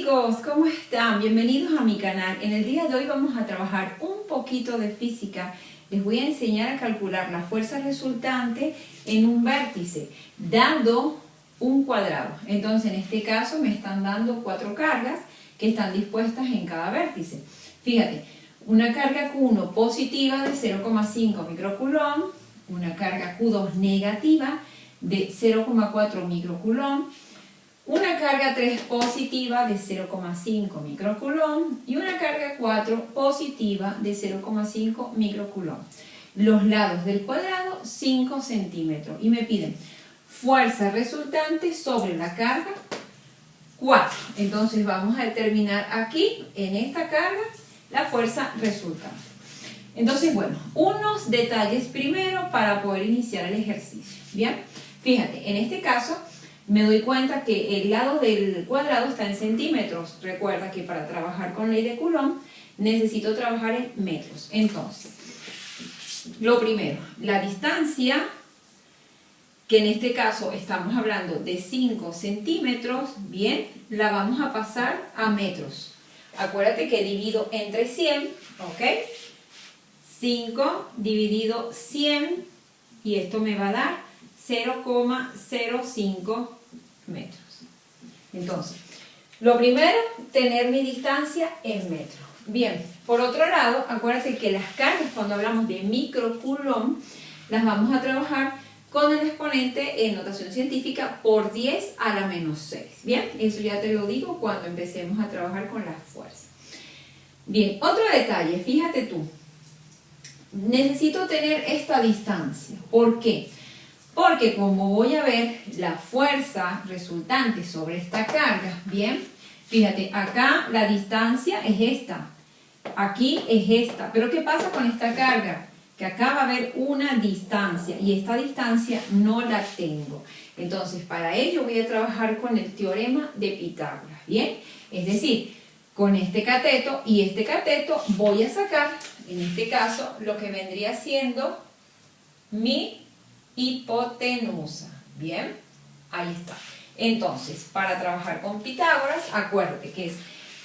chicos, ¿cómo están? Bienvenidos a mi canal. En el día de hoy vamos a trabajar un poquito de física. Les voy a enseñar a calcular la fuerza resultante en un vértice, dado un cuadrado. Entonces, en este caso me están dando 4 cargas que están dispuestas en cada vértice. Fíjate, una carga Q1 positiva de 0,5 microcoulomb, una carga Q2 negativa de 0,4 microcoulomb, una carga 3 positiva de 0,5 microcoulomb y una carga 4 positiva de 0,5 microcoulomb. Los lados del cuadrado 5 centímetros y me piden fuerza resultante sobre la carga 4. Entonces vamos a determinar aquí en esta carga la fuerza resultante. Entonces, bueno, unos detalles primero para poder iniciar el ejercicio. Bien, fíjate, en este caso me doy cuenta que el lado del cuadrado está en centímetros. Recuerda que para trabajar con ley de Coulomb necesito trabajar en metros. Entonces, lo primero, la distancia, que en este caso estamos hablando de 5 centímetros, bien, la vamos a pasar a metros. Acuérdate que divido entre 100, ¿ok? 5 dividido 100 y esto me va a dar 0,05 metros. Entonces, lo primero, tener mi distancia en metros. Bien, por otro lado, acuérdate que las cargas, cuando hablamos de microcoulomb, las vamos a trabajar con el exponente en notación científica por 10 a la menos 6. Bien, eso ya te lo digo cuando empecemos a trabajar con las fuerzas. Bien, otro detalle, fíjate tú. Necesito tener esta distancia. ¿Por qué? Porque como voy a ver la fuerza resultante sobre esta carga, bien, fíjate, acá la distancia es esta, aquí es esta, pero ¿qué pasa con esta carga? Que acá va a haber una distancia y esta distancia no la tengo. Entonces, para ello voy a trabajar con el teorema de Pitágoras, ¿bien? Es decir, con este cateto y este cateto voy a sacar, en este caso, lo que vendría siendo mi hipotenusa. Bien, ahí está. Entonces, para trabajar con Pitágoras, acuérdate que es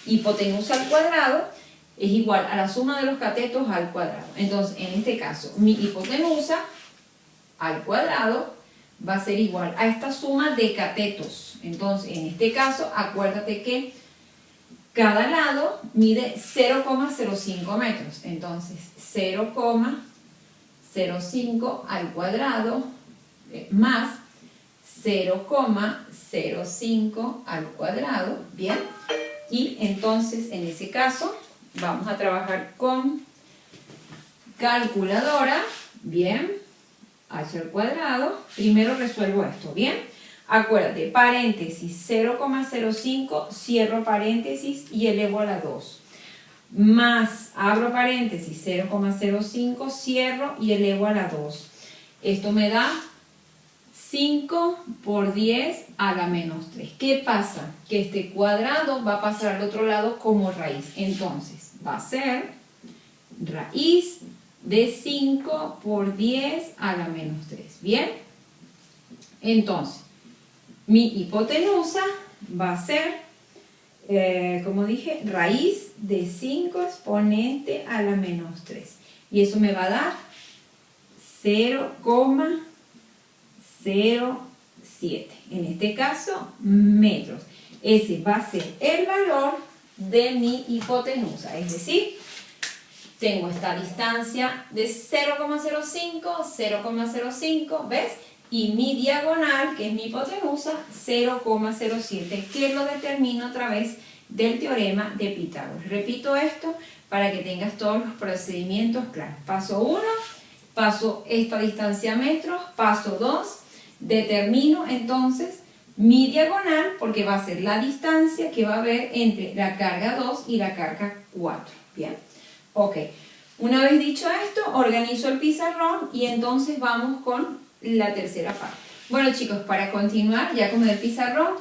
hipotenusa al cuadrado es igual a la suma de los catetos al cuadrado. Entonces, en este caso, mi hipotenusa al cuadrado va a ser igual a esta suma de catetos. Entonces, en este caso, acuérdate que cada lado mide 0,05 metros. Entonces, 0,05 al cuadrado más 0,05 al cuadrado. Bien. Y entonces, en ese caso, vamos a trabajar con calculadora, bien, h al cuadrado. Primero resuelvo esto, bien. Acuérdate, paréntesis, 0,05, cierro paréntesis y elevo a la 2. Más, abro paréntesis, 0,05, cierro y elevo a la 2. Esto me da 5 por 10 a la menos 3. ¿Qué pasa? Que este cuadrado va a pasar al otro lado como raíz. Entonces, va a ser raíz de 5 por 10 a la menos 3. ¿Bien? Entonces, mi hipotenusa va a ser, como dije, raíz de 5 exponente a la menos 3. Y eso me va a dar 0,07. En este caso, metros. Ese va a ser el valor de mi hipotenusa. Es decir, tengo esta distancia de 0,05, 0,05, ¿ves? Y mi diagonal, que es mi hipotenusa, 0,07, que lo determino a través del teorema de Pitágoras. Repito esto para que tengas todos los procedimientos claros. Paso 1, paso esta distancia a metros. Paso 2, determino entonces mi diagonal, porque va a ser la distancia que va a haber entre la carga 2 y la carga 4. Bien, ok. Una vez dicho esto, organizo el pizarrón y entonces vamos con la tercera parte. Bueno, chicos, para continuar ya con el pizarrón,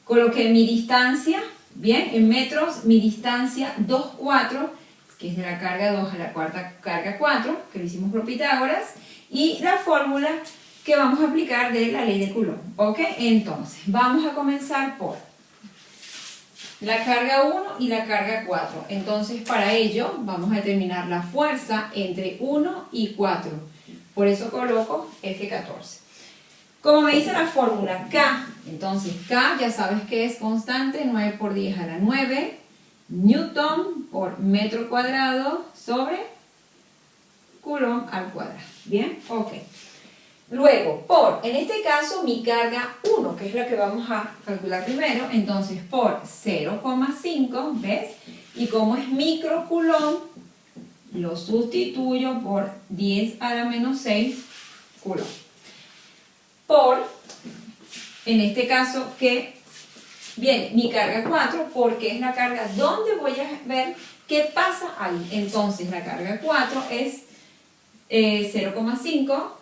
coloqué mi distancia, bien, en metros, mi distancia 2, 4, que es de la carga 2 a la cuarta carga 4, que lo hicimos por Pitágoras, y la fórmula que vamos a aplicar de la ley de Coulomb. ¿Ok? Entonces, vamos a comenzar por la carga 1 y la carga 4. Entonces, para ello, vamos a determinar la fuerza entre 1 y 4. Por eso coloco F14. Como me dice la fórmula K, entonces K ya sabes que es constante, 9 por 10 a la 9, Newton por metro cuadrado sobre Coulomb al cuadrado. ¿Bien? Ok. Luego, en este caso, mi carga 1, que es la que vamos a calcular primero, entonces por 0,5, ¿ves? Y como es microcoulomb, lo sustituyo por 10 a la menos 6 coulomb. En este caso, que viene mi carga 4, porque es la carga donde voy a ver qué pasa ahí. Entonces, la carga 4 es 0,5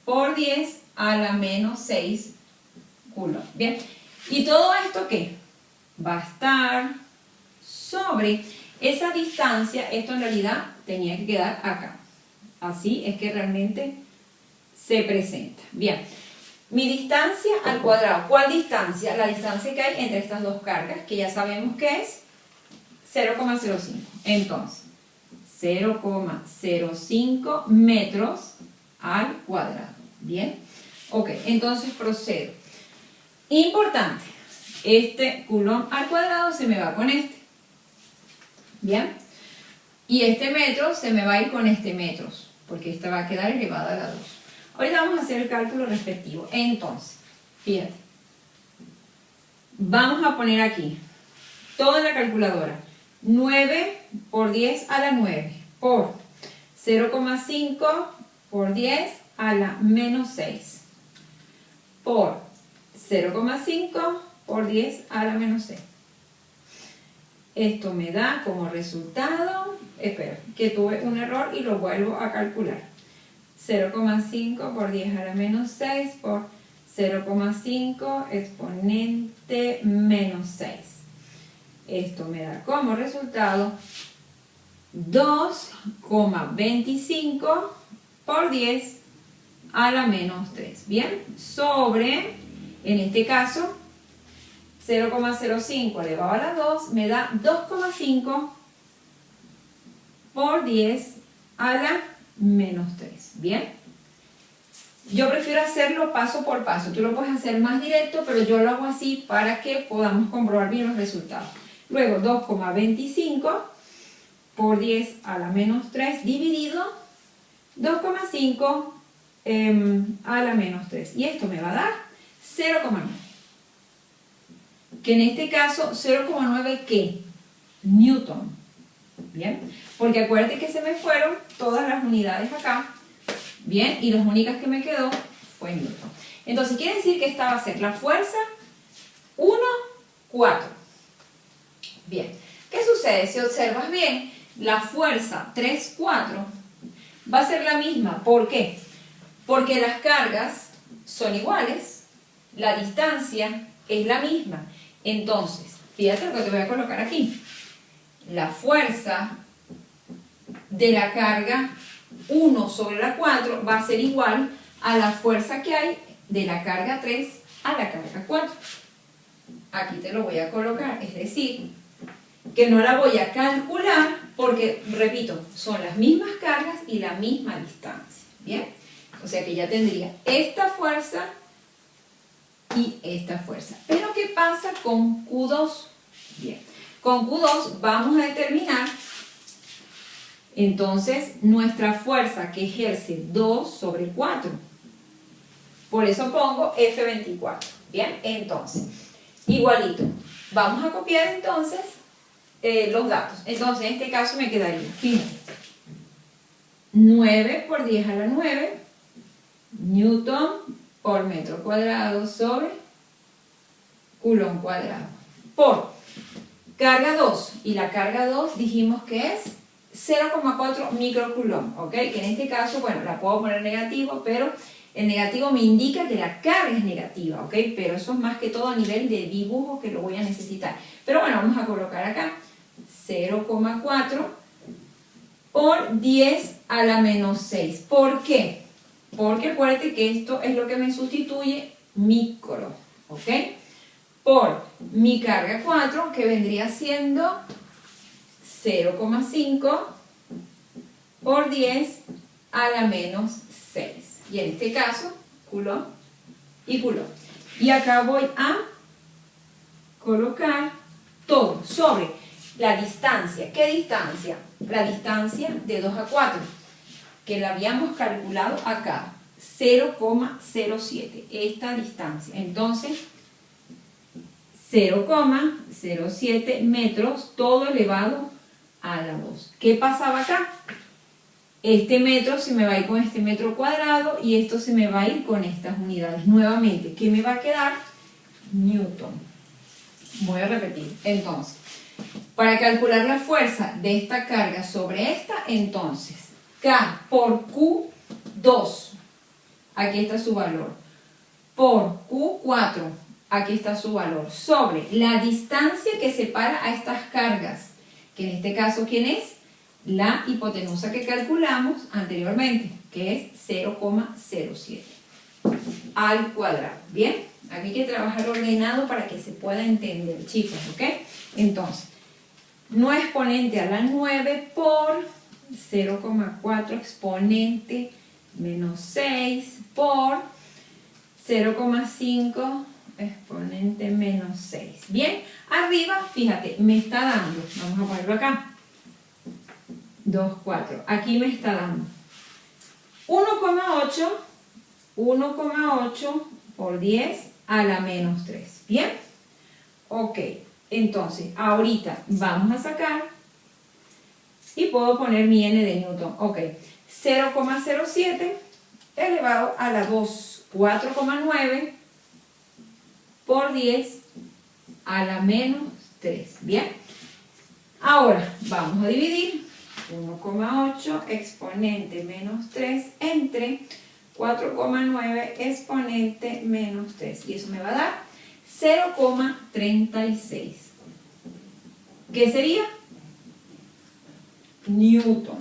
por 10 a la menos 6 coulomb. Bien, ¿y todo esto qué? Va a estar sobre esa distancia. Esto en realidad tenía que quedar acá. Así es que realmente se presenta. Bien, mi distancia al cuadrado. ¿Cuál distancia? La distancia que hay entre estas dos cargas, que ya sabemos que es 0,05. Entonces, 0,05 metros al cuadrado. Bien, ok, entonces procedo. Importante, este coulomb al cuadrado se me va con este. Bien, y este metro se me va a ir con este metros, porque esta va a quedar elevada a la 2. Ahorita vamos a hacer el cálculo respectivo. Entonces, fíjate, vamos a poner aquí toda la calculadora. 9 por 10 a la 9 por 0,5 por 10 a la menos 6 por 0,5 por 10 a la menos 6. Esto me da como resultado, espera, que tuve un error y lo vuelvo a calcular. 0,5 por 10 a la menos 6 por 0,5 exponente menos 6. Esto me da como resultado 2,25 por 10 a la menos 3. Bien, sobre, en este caso, 0,05 elevado a la 2 me da 2,5 por 10 a la menos 3. Bien, yo prefiero hacerlo paso por paso. Tú lo puedes hacer más directo, pero yo lo hago así para que podamos comprobar bien los resultados. Luego 2,25 por 10 a la menos 3 dividido 2,5 a la menos 3. Y esto me va a dar 0,9. Que en este caso, 0,9 ¿qué? Newton. Bien, porque acuérdate que se me fueron todas las unidades acá. Bien, y las únicas que me quedó fue Newton. Entonces quiere decir que esta va a ser la fuerza 1, 4. Bien, ¿qué sucede? Si observas bien, la fuerza 3, 4 va a ser la misma. ¿Por qué? Porque las cargas son iguales, la distancia es la misma. Entonces, fíjate lo que te voy a colocar aquí. La fuerza de la carga 1 sobre la 4 va a ser igual a la fuerza que hay de la carga 3 a la carga 4. Aquí te lo voy a colocar, es decir, que no la voy a calcular porque, repito, son las mismas cargas y la misma distancia. ¿Bien? O sea que ya tendría esta fuerza y esta fuerza. Pero ¿qué pasa con Q2? Bien, con Q2 vamos a determinar entonces nuestra fuerza que ejerce 2 sobre 4. Por eso pongo F24. Bien, entonces, igualito. Vamos a copiar entonces los datos. Entonces, en este caso me quedaría, fíjate, 9 por 10 a la 9 Newton por metro cuadrado sobre Coulomb cuadrado. Por carga 2, y la carga 2 dijimos que es 0,4 microcoulomb, ¿ok? Que en este caso, bueno, la puedo poner negativo, pero el negativo me indica que la carga es negativa, ¿ok? Pero eso es más que todo a nivel de dibujo que lo voy a necesitar. Pero bueno, vamos a colocar acá 0,4 por 10 a la menos 6. ¿Por qué? Porque acuérdate que esto es lo que me sustituye micro, ¿ok? por mi carga 4, que vendría siendo 0,5 por 10 a la menos 6. Y en este caso, Coulomb y Coulomb. Y acá voy a colocar todo sobre la distancia. ¿Qué distancia? La distancia de 2 a 4, que la habíamos calculado acá, 0,07, esta distancia. Entonces, 0,07 metros, todo elevado a la 2. ¿Qué pasaba acá? Este metro se me va a ir con este metro cuadrado y esto se me va a ir con estas unidades. Nuevamente, ¿qué me va a quedar? Newton. Voy a repetir. Entonces, para calcular la fuerza de esta carga sobre esta, entonces, K por Q2, aquí está su valor, por Q4, aquí está su valor, sobre la distancia que separa a estas cargas, que en este caso, ¿quién es? La hipotenusa que calculamos anteriormente, que es 0,07 al cuadrado. Bien, aquí hay que trabajar ordenado para que se pueda entender, chicos, ¿ok? Entonces, no exponente a la 9 por 0,4 exponente menos 6 por 0,5 exponente menos 6. Bien, arriba, fíjate, me está dando, vamos a ponerlo acá, 2, 4. Aquí me está dando 1,8 por 10 a la menos 3. ¿Bien? Ok, entonces ahorita vamos a sacar y puedo poner mi n de Newton. Ok, 0,07 elevado a la 2, 4,9 por 10 a la menos 3. ¿Bien? Ahora vamos a dividir 1,8 exponente menos 3 entre 4,9 exponente menos 3. Y eso me va a dar 0,36. ¿Qué sería? Newton.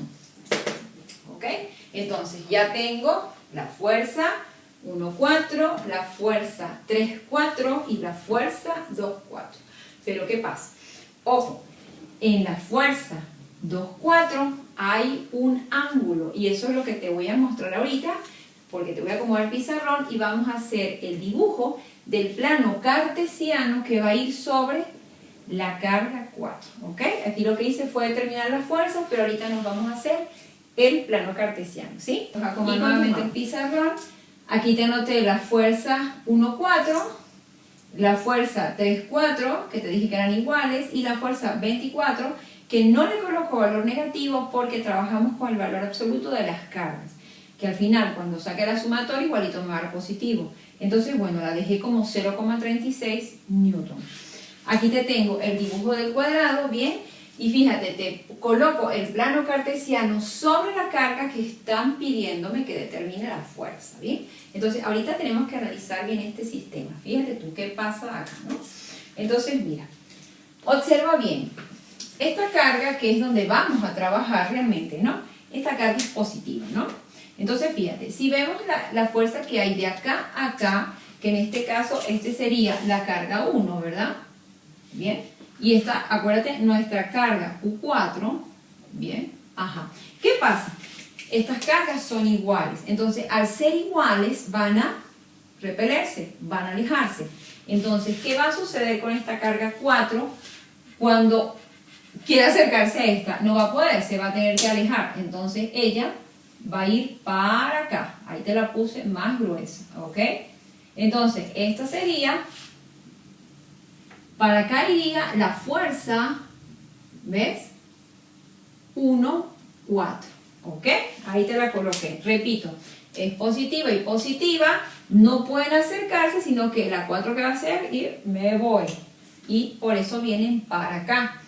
¿Ok? Entonces ya tengo la fuerza 1,4, la fuerza 3,4 y la fuerza 2,4. Pero ¿qué pasa? Ojo, en la fuerza 2,4 hay un ángulo y eso es lo que te voy a mostrar ahorita, porque te voy a acomodar el pizarrón y vamos a hacer el dibujo del plano cartesiano que va a ir sobre la carga 4, ¿ok? Aquí lo que hice fue determinar las fuerzas, pero ahorita nos vamos a hacer el plano cartesiano, ¿sí? Vamos a acomodar nuevamente el pizarrón. Aquí te anoté la fuerza 1,4, la fuerza 3,4, que te dije que eran iguales, y la fuerza 24, que no le coloco valor negativo porque trabajamos con el valor absoluto de las cargas, que al final cuando saque la sumatoria igualito me va a dar positivo. Entonces, bueno, la dejé como 0,36 newton. Aquí te tengo el dibujo del cuadrado, ¿bien? Y fíjate, te coloco el plano cartesiano sobre la carga que están pidiéndome que determine la fuerza, ¿bien? Entonces, ahorita tenemos que analizar bien este sistema. Fíjate tú qué pasa acá, ¿no? Entonces, mira, observa bien. Esta carga, que es donde vamos a trabajar realmente, ¿no? Esta carga es positiva, ¿no? Entonces, fíjate, si vemos la fuerza que hay de acá a acá, que en este caso, este sería la carga 1, ¿verdad? Bien. Y esta, acuérdate, nuestra carga Q4, bien, ajá. ¿Qué pasa? Estas cargas son iguales, entonces al ser iguales van a repelerse, van a alejarse. Entonces, ¿qué va a suceder con esta carga 4 cuando quiera acercarse a esta? No va a poder, se va a tener que alejar, entonces ella va a ir para acá, ahí te la puse más gruesa, ¿ok? Entonces, esta sería... Para acá iría la fuerza, ¿ves? 1, 4, ¿ok? Ahí te la coloqué. Repito, es positiva y positiva, no pueden acercarse, sino que la 4 que va a hacer, ir, me voy. Y por eso vienen para acá,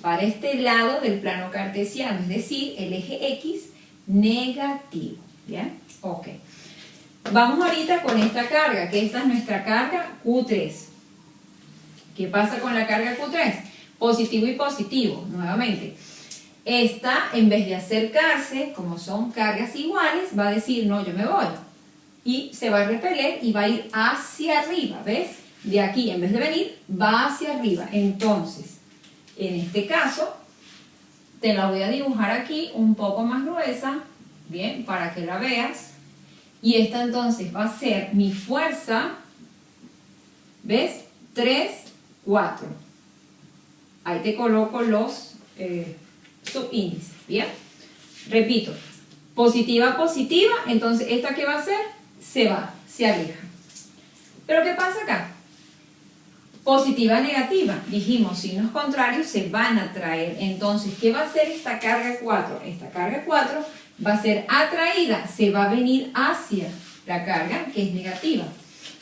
para este lado del plano cartesiano, es decir, el eje X negativo, ¿bien? Ok. Vamos ahorita con esta carga, que esta es nuestra carga Q3. ¿Qué pasa con la carga Q3? Positivo y positivo, nuevamente. Esta, en vez de acercarse, como son cargas iguales, va a decir, no, yo me voy. Y se va a repeler y va a ir hacia arriba, ¿ves? de aquí, en vez de venir, va hacia arriba. Entonces, en este caso, te la voy a dibujar aquí un poco más gruesa, bien, para que la veas. Y esta entonces va a ser mi fuerza, ¿ves? 3, 4. Ahí te coloco los subíndices, ¿bien? Repito, positiva, positiva, entonces esta que va a hacer, se va, se aleja. Pero ¿qué pasa acá? Positiva, negativa, dijimos, signos contrarios se van a atraer. Entonces, ¿qué va a hacer esta carga 4? Esta carga 4 va a ser atraída, se va a venir hacia la carga que es negativa.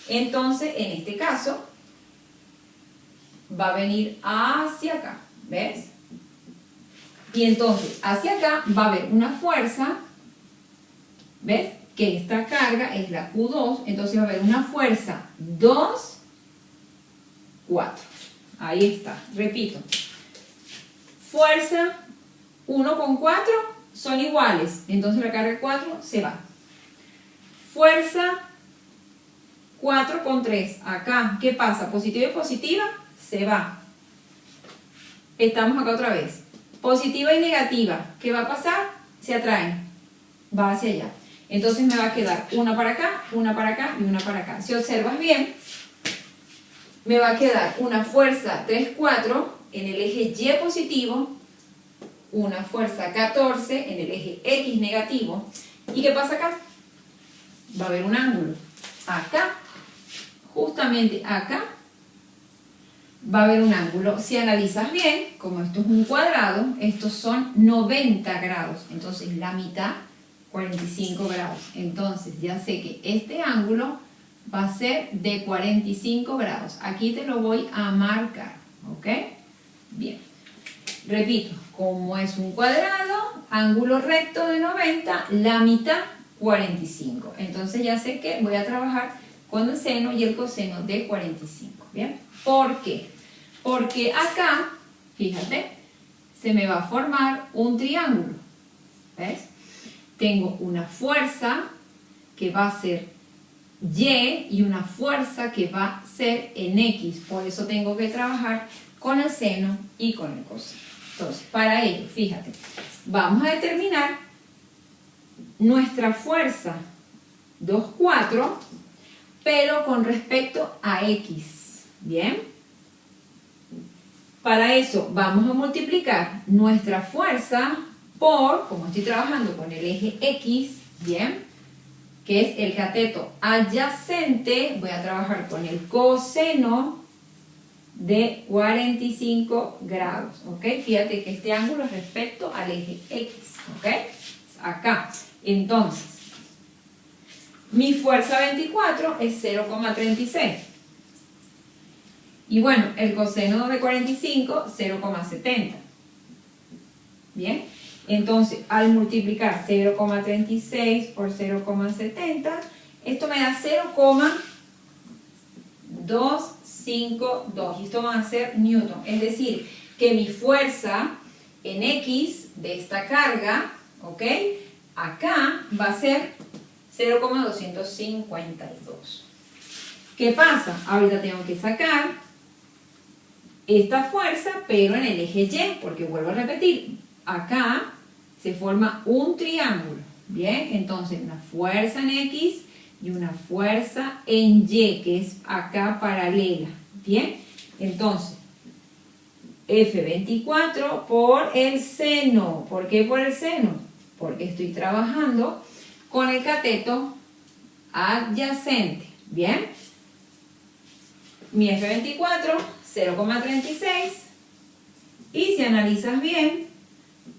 Entonces, en este caso, va a venir hacia acá, ¿ves? Y entonces, hacia acá va a haber una fuerza, ¿ves? Que esta carga es la Q2, entonces va a haber una fuerza 2, 4. Ahí está, repito. Fuerza 1 con 4 son iguales, entonces la carga 4 se va. Fuerza 4 con 3, acá, ¿qué pasa? Positiva y positiva, se va. Estamos acá otra vez. Positiva y negativa, ¿qué va a pasar? Se atraen, va hacia allá. Entonces me va a quedar una para acá y una para acá. Si observas bien, me va a quedar una fuerza 3, 4 en el eje Y positivo, una fuerza 14 en el eje X negativo. ¿Y qué pasa acá? Va a haber un ángulo. Acá, justamente acá, va a haber un ángulo. Si analizas bien, como esto es un cuadrado, estos son 90 grados. Entonces la mitad, 45 grados. Entonces ya sé que este ángulo va a ser de 45 grados. Aquí te lo voy a marcar, ¿ok? Bien. Repito, como es un cuadrado, ángulo recto de 90, la mitad 45. Entonces ya sé que voy a trabajar con el seno y el coseno de 45, ¿bien? ¿Por qué? Porque acá, fíjate, se me va a formar un triángulo, ¿ves? Tengo una fuerza que va a ser Y una fuerza que va a ser en X. Por eso tengo que trabajar con el seno y con el coseno. Entonces, para ello, fíjate, vamos a determinar nuestra fuerza 2, 4, pero con respecto a X. ¿Bien? Para eso vamos a multiplicar nuestra fuerza por, como estoy trabajando con el eje X, ¿bien?, que es el cateto adyacente, voy a trabajar con el coseno de 45 grados, ¿ok? Fíjate que este ángulo es respecto al eje X, ¿ok? Acá. Entonces, mi fuerza 24 es 0,36. Y bueno, el coseno de 45, 0,70. ¿Bien? Entonces, al multiplicar 0,36 por 0,70, esto me da 0,252. Y esto va a ser newton. Es decir, que mi fuerza en X de esta carga, ¿ok?, acá va a ser 0,252. ¿Qué pasa? Ahorita tengo que sacar esta fuerza, pero en el eje Y, porque vuelvo a repetir, acá se forma un triángulo, ¿bien? Entonces, una fuerza en X y una fuerza en Y, que es acá paralela, ¿bien? Entonces, F24 por el seno. ¿Por qué por el seno? Porque estoy trabajando con el cateto adyacente, ¿bien? Mi F24, 0,36, y si analizas bien,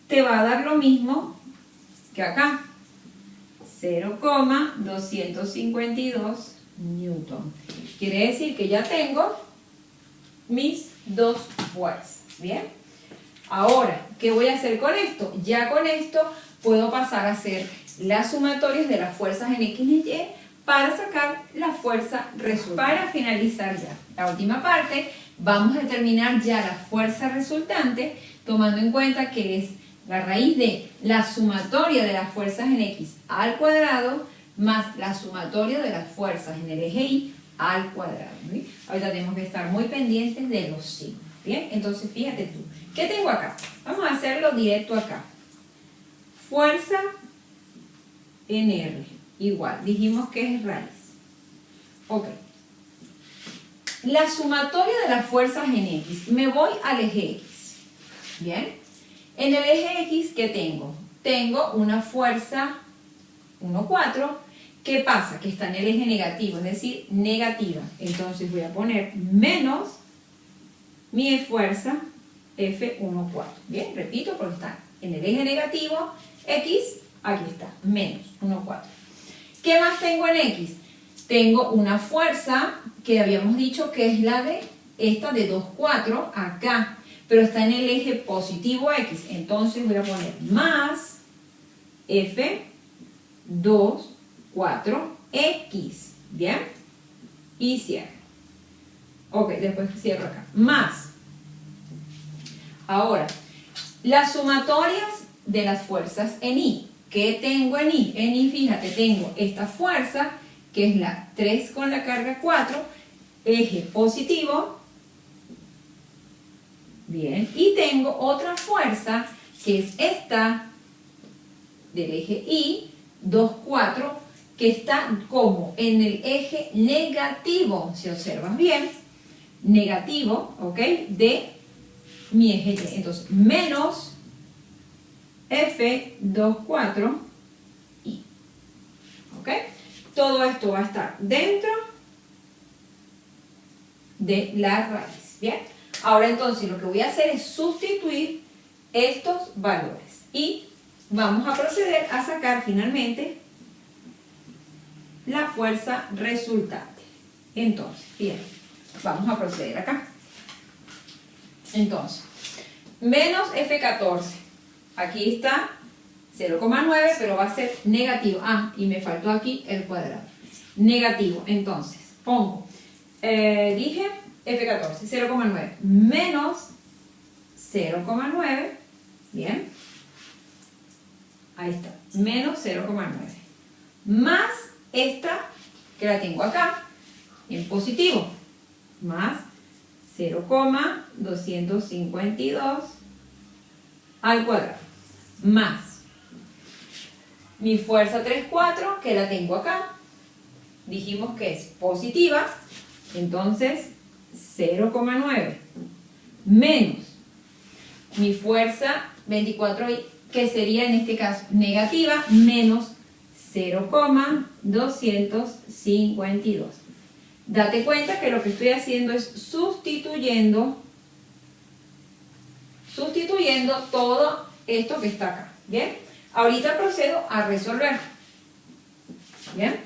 te va a dar lo mismo que acá, 0,252 newton. Quiere decir que ya tengo mis dos fuerzas, ¿bien? Ahora, ¿qué voy a hacer con esto? Ya con esto puedo pasar a hacer las sumatorias de las fuerzas en X y Y para sacar la fuerza resultante. Para finalizar ya la última parte, vamos a determinar ya la fuerza resultante, tomando en cuenta que es la raíz de la sumatoria de las fuerzas en X al cuadrado más la sumatoria de las fuerzas en el eje Y al cuadrado. ¿Sí? Ahorita tenemos que estar muy pendientes de los signos. Bien, entonces fíjate tú. ¿Qué tengo acá? Vamos a hacerlo directo acá. Fuerza en R, igual, dijimos que es raíz. Ok. La sumatoria de las fuerzas en X. Me voy al eje X. Bien. En el eje X, ¿qué tengo? Tengo una fuerza 1, 4. ¿Qué pasa? Que está en el eje negativo, es decir, negativa. Entonces voy a poner menos mi fuerza F1, 4. Bien, repito, porque está en el eje negativo, X, aquí está, menos 1, 4. ¿Qué más tengo en X? Tengo una fuerza que habíamos dicho que es la de esta de 2, 4 acá, pero está en el eje positivo X. Entonces voy a poner más F2, 4X. ¿Bien? Y cierro. Ok, después cierro acá. Más. Ahora, las sumatorias de las fuerzas en I. ¿Qué tengo en I? En I, fíjate, tengo esta fuerza, que es la 3 con la carga 4, eje positivo. Bien, y tengo otra fuerza, que es esta, del eje I, 2, 4, que está como en el eje negativo, si observas bien, negativo, ¿ok? De mi eje Y. Entonces, menos F2, 4, I. ¿Ok? Todo esto va a estar dentro de la raíz. ¿Bien? Ahora entonces lo que voy a hacer es sustituir estos valores. Y vamos a proceder a sacar finalmente la fuerza resultante. Entonces, bien, vamos a proceder acá. Entonces, menos F14. Aquí está 0,9, pero va a ser negativo. Ah, y me faltó aquí el cuadrado. Negativo. Entonces, pongo, dije F14, 0,9 menos 0,9. Bien. Ahí está. Menos 0,9. Más esta, que la tengo acá, en positivo. Más 0,252 al cuadrado. Más mi fuerza 3, 4, que la tengo acá. Dijimos que es positiva. Entonces, 0,9. Menos mi fuerza 24, que sería en este caso negativa, menos 0,252. Date cuenta que lo que estoy haciendo es sustituyendo todo esto que está acá. ¿Bien? Ahorita procedo a resolver. ¿Bien?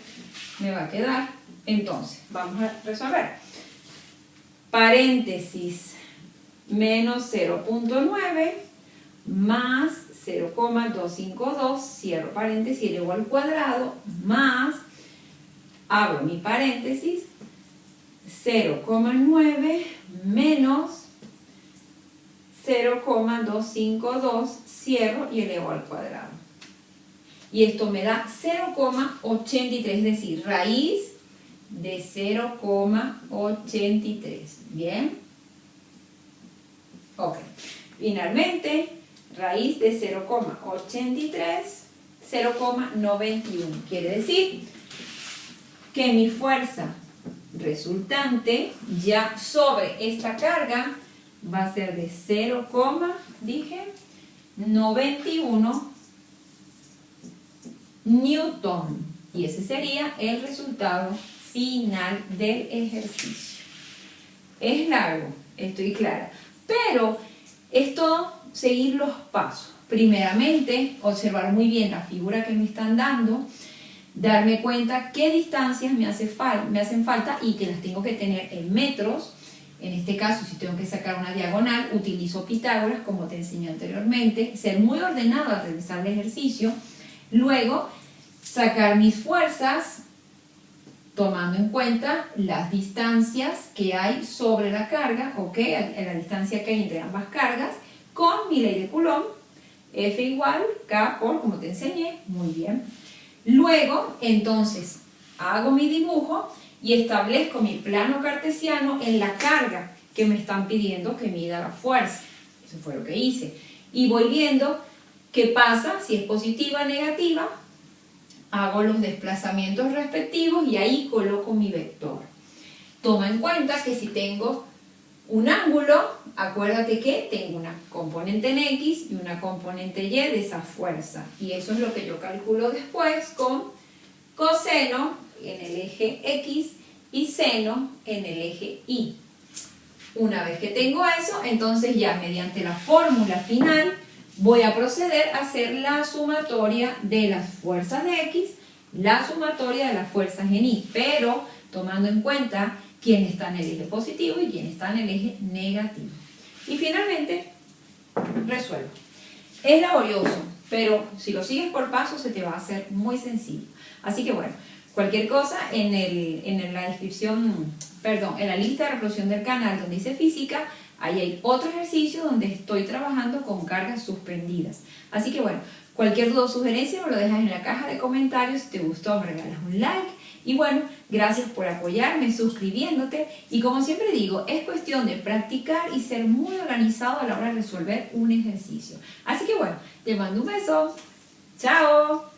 Me va a quedar. Entonces, vamos a resolver. Paréntesis, menos 0,9 más 0,252, cierro paréntesis, elevo al cuadrado, más, abro mi paréntesis, 0,9 menos 0,252, cierro y elevo al cuadrado. Y esto me da 0,83, es decir, raíz de 0,83. ¿Bien? Ok. Finalmente, raíz de 0,83, 0,91. Quiere decir que mi fuerza resultante ya sobre esta carga va a ser de 0,91 newton. Y ese sería el resultado final del ejercicio. Es largo, estoy clara. Pero es todo seguir los pasos. Primeramente, observar muy bien la figura que me están dando, darme cuenta qué distancias me hacen falta y que las tengo que tener en metros. En este caso, si tengo que sacar una diagonal, utilizo Pitágoras, como te enseñé anteriormente. Ser muy ordenado al realizar el ejercicio. Luego, sacar mis fuerzas, tomando en cuenta las distancias que hay sobre la carga, ¿ok? La distancia que hay entre ambas cargas, con mi ley de Coulomb, F igual K por, como te enseñé, muy bien. Luego, entonces, hago mi dibujo y establezco mi plano cartesiano en la carga que me están pidiendo que mida la fuerza. Eso fue lo que hice. Y voy viendo qué pasa, si es positiva o negativa, hago los desplazamientos respectivos y ahí coloco mi vector. Toma en cuenta que si tengo un ángulo, acuérdate que tengo una componente en X y una componente Y de esa fuerza. Y eso es lo que yo calculo después con coseno en el eje X y seno en el eje Y. Una vez que tengo eso, entonces ya mediante la fórmula final voy a proceder a hacer la sumatoria de las fuerzas de X, la sumatoria de las fuerzas en Y, pero tomando en cuenta quién está en el eje positivo y quién está en el eje negativo. Y finalmente, resuelvo. Es laborioso, pero si lo sigues por paso se te va a hacer muy sencillo. Así que bueno, cualquier cosa en la descripción, perdón, en la lista de reproducción del canal donde dice física, ahí hay otro ejercicio donde estoy trabajando con cargas suspendidas. Así que bueno, cualquier duda o sugerencia me lo dejas en la caja de comentarios. Si te gustó, me regalas un like. Y bueno, gracias por apoyarme, suscribiéndote. Y como siempre digo, es cuestión de practicar y ser muy organizado a la hora de resolver un ejercicio. Así que bueno, te mando un beso. ¡Chao!